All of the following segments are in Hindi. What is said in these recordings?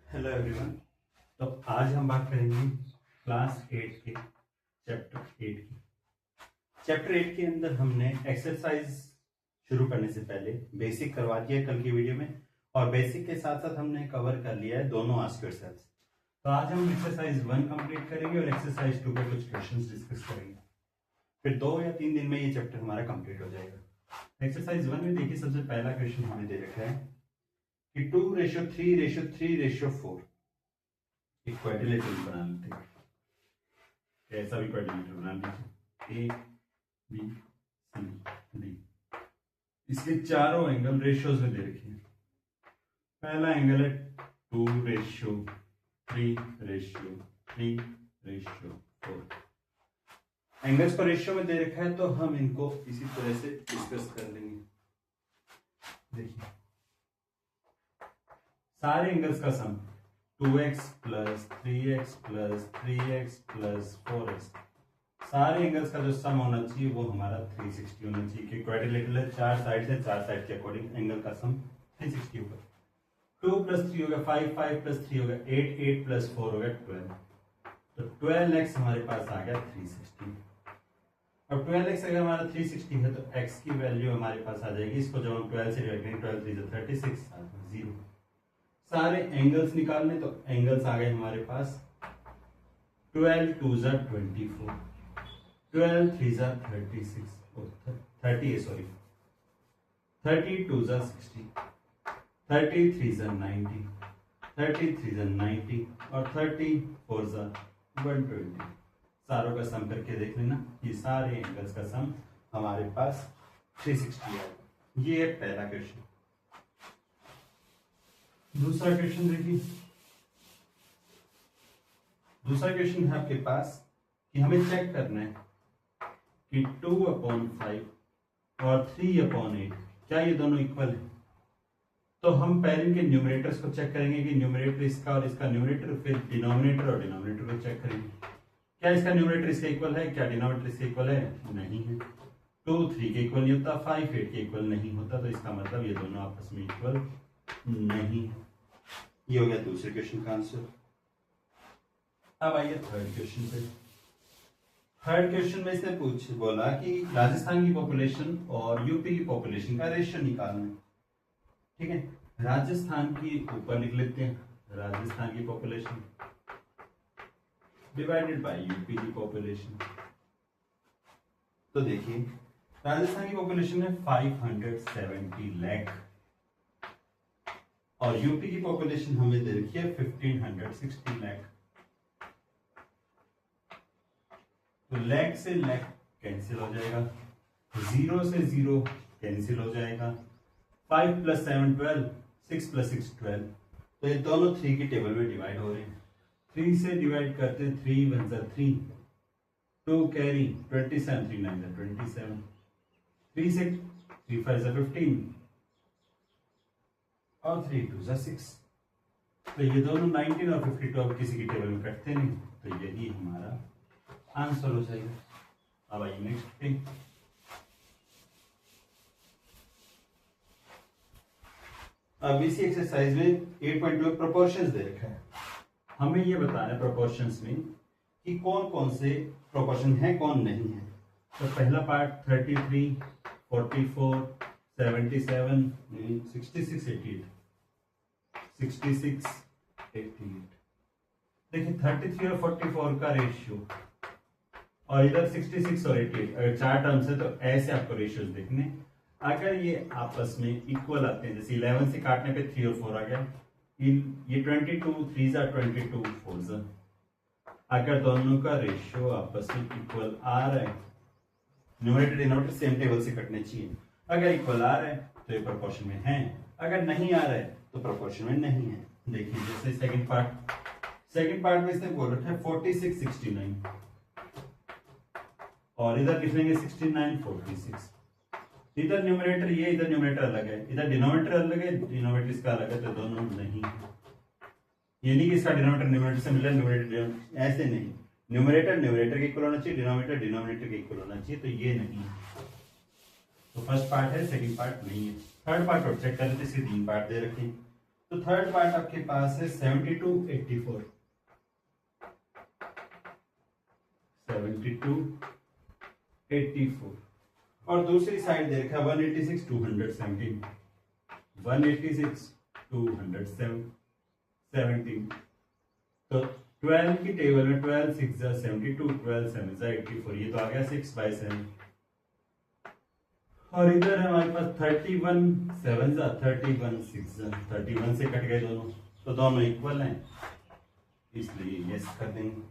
Hello everyone. तो आज हम बात करेंगे क्लास 8 के चैप्टर 8 की। चैप्टर 8 के अंदर हमने एक्सरसाइज शुरू करने से पहले बेसिक करवा दिया कल की वीडियो में, और बेसिक के साथ साथ हमने कवर कर लिया है दोनों आस्क योरसेल्फ। तो आज हम एक्सरसाइज 1 कंप्लीट करेंगे और एक्सरसाइज 2 पे कुछ क्वेश्चंस डिस्कस करेंगे। फिर 2 या 3 दिन में ये चैप्टर हमारा कंप्लीट हो जाएगा। एक्सरसाइज 1 में देखिए, सबसे पहला क्वेश्चन हमें दे रखा है कि 2:3:3:4 एक क्वाड्रिलेटरल बना लेते हैं। ऐसा भी क्वाड्रिलेटरल बना लीजिए, ए बी सी डी। इसके चारों एंगल रेशियोज में दे रखे हैं। पहला एंगल है 2:3:3:4। एंगल्स को रेशियो में दे रखा है, तो हम इनको इसी तरह से डिस्कस कर लेंगे। देखिए, सारे एंगल्स का सम 2x + 3x + 3x + 4x, सारे एंगल्स का जो सम होना चाहिए वो हमारा 360 होना चाहिए, क्योंकि क्वाड्रिलेटरल है, चार साइड से, चार साइड के अकॉर्डिंग एंगल का सम 360 होगा। 2 + 3 होगा 5, 5 + 3 होगा 8, 8 + 4 होगा 12। तो 12x हमारे पास आ गया 360। अब 12x अगर हमारा 360 है तो x की वैल्यू हमारे पास आ जाएगी, इसको जब हम 12 से डिवाइड करेंगे, 12 3 36, 0। सारे एंगल्स निकालने, तो एंगल्स आ गए हमारे पास 12 2 24, 12 3 36, 30 2 60, 33 90, 33 90 और 34 120। सारों का सम करके देख लेना, ये सारे एंगल्स का सम हमारे पास 360 है। ये है पहला क्वेश्चन। दूसरा क्वेश्चन देखिए, दूसरा क्वेश्चन है आपके पास कि हमें चेक करना है कि 2/5 और 3/8 क्या ये दोनों इक्वल है। तो हम पहले इनके न्यूमरेटर्स को चेक करेंगे कि न्यूमरेटर इसका और इसका न्यूमरेटर, फिर डिनोमिनेटर और डिनोमिनेटर को चेक करेंगे। क्या इसका न्यूमरेटर इसके इक्वल है, क्या डिनोमिनेटर इसके इक्वल है, नहीं है। 2 3 के इक्वल नहीं होता, 5 8 के इक्वल नहीं होता, तो इसका मतलब ये दोनों आपस में इक्वल नहीं है। ये हो गया दूसरे क्वेश्चन का आंसर। अब आइए थर्ड क्वेश्चन पे। थर्ड क्वेश्चन में इसने बोला कि राजस्थान की पॉपुलेशन और यूपी की पॉपुलेशन का रेशियो निकालना है। ठीक है, राजस्थान की ऊपर लिख लेते हैं, राजस्थान की पॉपुलेशन डिवाइडेड बाय यूपी की पॉपुलेशन। तो देखिए, राजस्थान की पॉपुलेशन है 570 लाख और यूपी की पॉपुलेशन हमें दे रखी है 1560 लाख। तो लैख से लैख कैंसिल हो जाएगा, 0 से 0 कैंसिल हो जाएगा। 5 + 7 12, 6 + 6 12। तो ये दोनों 3 की टेबल में डिवाइड हो रहे हैं। 3 से डिवाइड करते हैं, 3 1 3, 2 कैरी 27, 3 9 27, 3 से 3 5 15 और 3 2 6। तो ये दोनों 19 और 52 अब किसी की टेबल में कटते नहीं, तो यही हमारा आंसर हो जाएगा। अब आइए नेक्स्ट पे। अब इसी एक्सरसाइज में 8.2 प्रोपोर्शंस दे रखा है। हमें ये बताना है प्रोपोर्शंस में कि कौन कौन से प्रोपोर्शन है, कौन नहीं है। तो पहला पार्ट 33 44 77 66 88 66 88। देखिए 33 और 44 का रेशियो और इधर 66 और 88, अगर चार टर्म्स है तो ऐसे आपको रेशियोज देखने। अगर ये आपस में इक्वल आते हैं, जैसे 11 से काटने पे 3 और 4 आ गया, ये 22 3 22 4। अगर दोनों का रेशियो आपस में इक्वल आ रहा है, न्यूमरेटर डिनोमिनेटर सेम टेबल से कटने चाहिए। अगर इक्वल आ रहा है तो ये प्रोपोर्शन में है, अगर नहीं आ रहा है तो प्रोपोर्शन में नहीं है। देखिए जैसे सेकंड पार्ट में इसने बोल रखा है 46 69 और इधर लिख लेंगे 69 46। इधर न्यूमरेटर ये, इधर न्यूमरेटर अलग है, इधर डिनोमिनेटर अलग है, डिनोमिनेटर इसका अलग है, तो दोनों नहीं है। ये नहीं कि इसका डिनोमिनेटर न्यूमरेटर से मिला, न्यूमरेटर ऐसे नहीं। न्यूमरेटर के इक्वल होना चाहिए, डिनोमिनेटर के इक्वल होना चाहिए, तो ये नहीं है। तो फर्स्ट पार्ट है, सेकंड पार्ट नहीं है। थर्ड पार्ट और चेक कर लेते, इसके 3 पार्ट दे रखे हैं। तो थर्ड पार्ट आपके पास है 72 84 72 84 और दूसरी साइड देखा 186 217 186 217 तो 12 की टेबल में 12 6 जा 72 12 7 जा 84 ये तो आ गया 6/7 और इधर है हमारे पास 31 7 जा 31 6 जा 31 से कट गए दोनों तो दोनों इक्वल हैं इसलिए यस कर देंगे।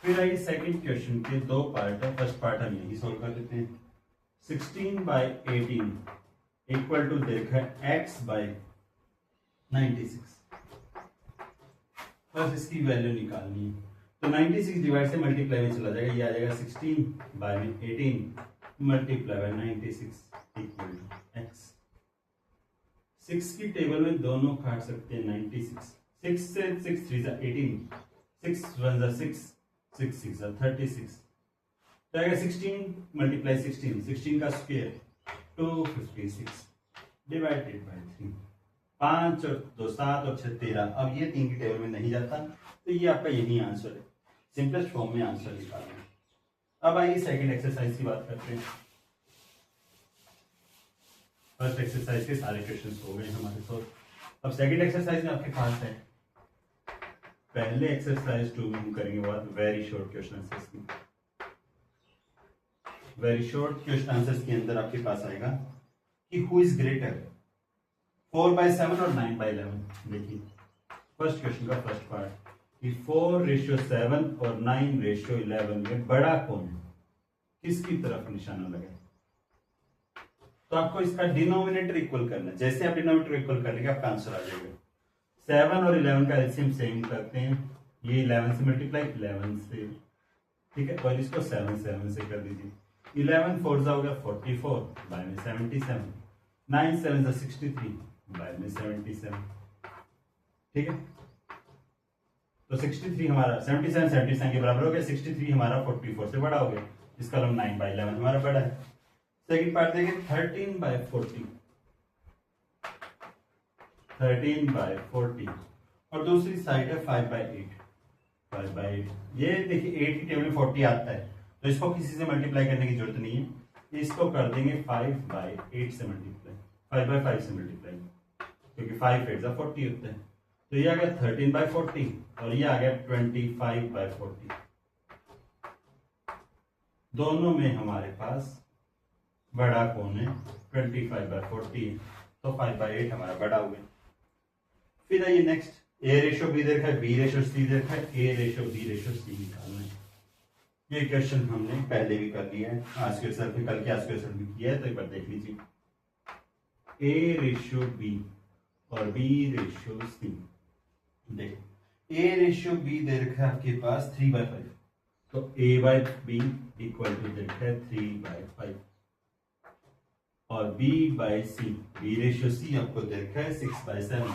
फिर आइए सेकंड क्वेश्चन के दो पार्ट है, फर्स्ट पार्ट हम यही सोल्व कर देते हैं। 16/18 इक्वल टू देखा है x/96 बस इसकी वैल्यू निकालनी है तो 96 डिवाइड से मल्टीप्लाई में चला जाएगा ये आ जाएगा 16/18 multiply by 96 equal to x 6 की टेबल में दोनों काट सकते हैं 96 6 से 6 3 जा 18 6 1 जा 6 6 6 जा 36 जाएगा 16 मल्टीप्लाई 16 का स्क्वायर 256 डिवाइडेड बाय 3 5 और 2 7 और 6 13 अब ये 3 की टेबल में नहीं जाता तो ये आपका यही आंसर है सिंपलेस्ट फॉर्म में आंसर निकालना। अब आइए सेकंड एक्सरसाइज की बात करते हैं। फर्स्ट एक्सरसाइज के सारे क्वेश्चंस हो गए हमारे साथ। अब सेकंड एक्सरसाइज में आपके पास है पहले एक्सरसाइज 2 में हम करेंगे बात वेरी शॉर्ट क्वेश्चन आंसर्स की। वेरी शॉर्ट क्वेश्चन आंसर्स के अंदर आपके पास आएगा कि हु इज ग्रेटर 4/7 और 9/11। देखिए फर्स्ट क्वेश्चन का फर्स्ट पार्ट कि 4:7 और 9:11 में बड़ा कौन है किसकी तरफ निशाना लगाए तो आपको इसका डिनोमिनेटर इक्वल करना है। जैसे आप डिनोमिनेटर इक्वल कर लेंगे आपका आंसर आ जाएगा। 7 और 11 का एलसीएम सेम करते हैं ये 11 से मल्टीप्लाई 11 से ठीक है और इसको 7 से कर दीजिए 11 4 हो गया 44 बाय में 77 9 7 63 बाय में 77 ठीक है तो 63 हमारा 77 के बराबर हो गया 63 हमारा 44 से बड़ा हो गया इसका मतलब 9/11 हमारा बड़ा है। सेकंड पार्ट देखिए 13/40 और दूसरी साइड है 5/8 ये देखिए 8 की टेबल में 40 आता है तो इसको किसी से मल्टीप्लाई करने की जरूरत नहीं है इसको कर देंगे 5/8 से मल्टीप्लाई 5/5 से मल्टीप्लाई क्योंकि 5 8 जा 40 होता है तो ये आ गया 13/40 और ये आ गया 25/40। दोनों में हमारे पास बड़ा कौन है 25/40 तो 5/8 हमारा बड़ा हो गया। फिर आइए नेक्स्ट A/B देखा है B/C देखा है A/B/C निकालना है। ये क्वेश्चन हमने पहले भी कर लिया है आज के सर पे कल के आज के सर भी किया है तो एक बार देख लीजिए A/B और B/C देखो A/B दे रखा है आपके पास 3/5 तो A/B इक्वल टू देखा है 3/5 और B/C B/C आपको दे रखा है 6/7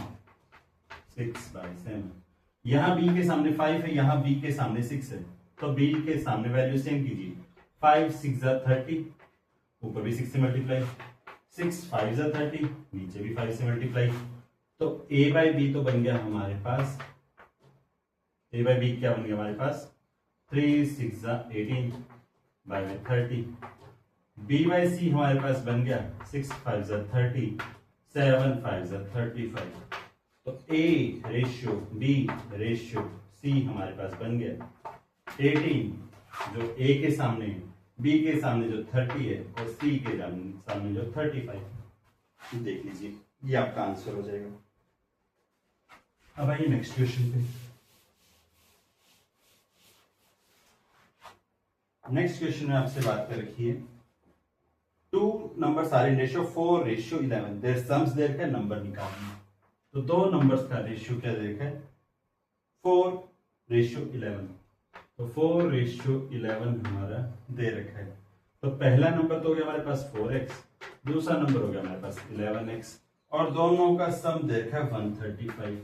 यहाँ B के सामने 5 है यहाँ B के सामने 6 है तो B के सामने वैल्यू सेम कीजिए 5 6 जा 30 ऊपर भी 6 से मल्टीप्लाई 6 5 जा 30 नीचे भी 5 से मल्टीप्लाई तो A/B तो बन गया हमारे पास A/B क्या बन गया हमारे पास 3 6 जा 18 बाय में 30 B/C हमारे पास बन गया 6 5 जा 30 7 5 जा 35 तो A/B/C हमारे पास बन गया 18 जो A के सामने B के सामने जो 30 है और C के सामने जो 35 देख लीजिए ये आपका आंसर हो जाएगा। अब आइए नेक्स्ट क्वेश्चन पे। नेक्स्ट क्वेश्चन में आपसे बात कर रखी है 2 numbers are in ratio 4:11 their sums their का नंबर निकालना है तो दो नंबर्स का रेशियो क्या देखा है 4:11 तो 4:11 हमारा दे रखा है तो पहला नंबर तो हो गया हमारे पास 4x दूसरा नंबर हो गया हमारे पास 11x और दोनों का सम देखा है 135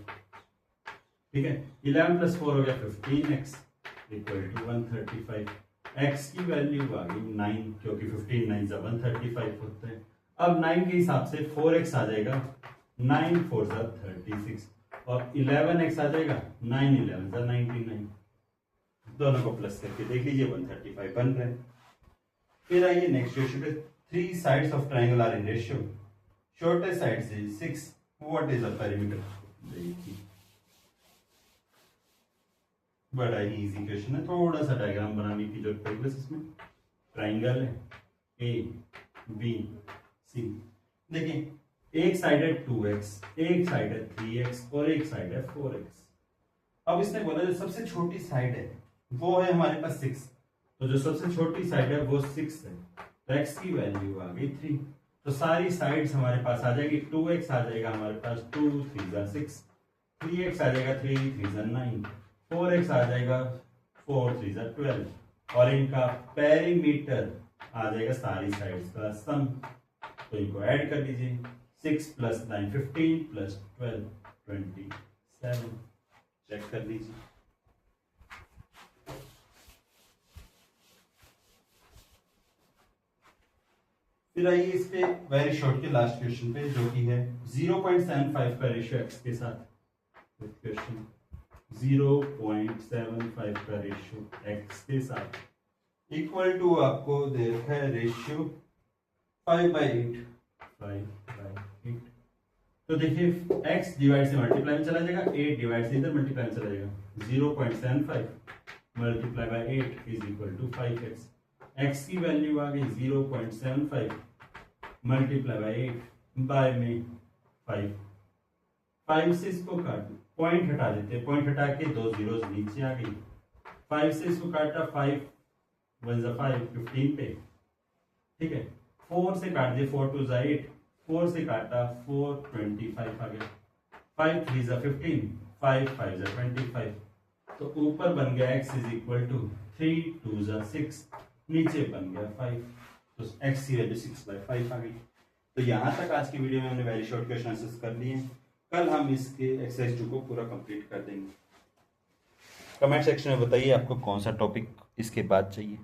ठीक है 11 + 4 हो गया 15x इक्वल टू 135 x की वैल्यू आ गई 9 क्योंकि 15 9 135 होता है। अब 9 के हिसाब से 4x आ जाएगा 9 4 सा 36 और 11x आ जाएगा 9 11 सा 99। दोनों को प्लस करके देख लीजिए 135 बन रहे हैं। फिर आइए नेक्स्ट क्वेश्चन पे, 3 sides of triangle are in ratio, shortest side से 6, व्हाट इज द पेरीमीटर। देखिए बड़ा ही इजी क्वेश्चन है, थोड़ा सा डायग्राम बनाने की जरूरत पड़ेगी बस। इसमें ट्राइंगल है ए बी सी, देखिए एक साइड है 2x, एक साइड है 3x और एक साइड है 4x। अब इसने बोला जो सबसे छोटी साइड है वो है हमारे पास 6, तो जो सबसे छोटी साइड है वो 6 है, तो x की वैल्यू आ गई 3। तो सारी साइड्स हमारे पास आ जाएगी, 2x आ जाएगा हमारे पास 2 3 जा 6, 3x आ जाएगा 3 3 जा 9, 4x आ जाएगा 4 3 जा 12 और इनका पेरीमीटर आ जाएगा सारी साइड्स का सम। तो इनको ऐड कर लीजिए, 6 + 9 15 + 12 27, चेक कर लीजिए। फिर आइए इस पे वेरी शॉर्ट के लास्ट क्वेश्चन पे, जो कि है 0.75 का रेशियो x के साथ। क्वेश्चन 0.75 का रेशियो x के साथ इक्वल टू आपको दे रखा है रेशियो 5/8। 5/8 तो देखिए x डिवाइड से मल्टीप्लाई में चला जाएगा, 8 डिवाइड से इधर मल्टीप्लाई में चला जाएगा। 0.75 multiply by 8 is equal to 5x। x की वैल्यू आ गई 0.75 मल्टीप्लाई बाय 8 बाय में 5। 5 से इसको काट दो, पॉइंट हटा देते हैं, पॉइंट हटा के 2 जीरोस नीचे आ गई। 5 से इसको काटा, 5 1 * 5 15 पे, ठीक है। 4 से काट दिए, 4 2 = 8, 4 से काटा 4 25 आ गया। 5 3 = 15, 5 5 = 25। तो ऊपर बन गया x इज इक्वल टू 3 2 = 6, नीचे बन गया 5, तो x की वैल्यू 6/5 आ गई। तो यहाँ तक आज की वीडियो में हमने वेरी शॉर्ट क्वेश्चन आंसर्स कर लिए हैं। कल हम इसके एक्सरसाइज 2 को पूरा कंप्लीट कर देंगे। कमेंट सेक्शन में बताइए आपको कौन सा टॉपिक इसके बाद चाहिए।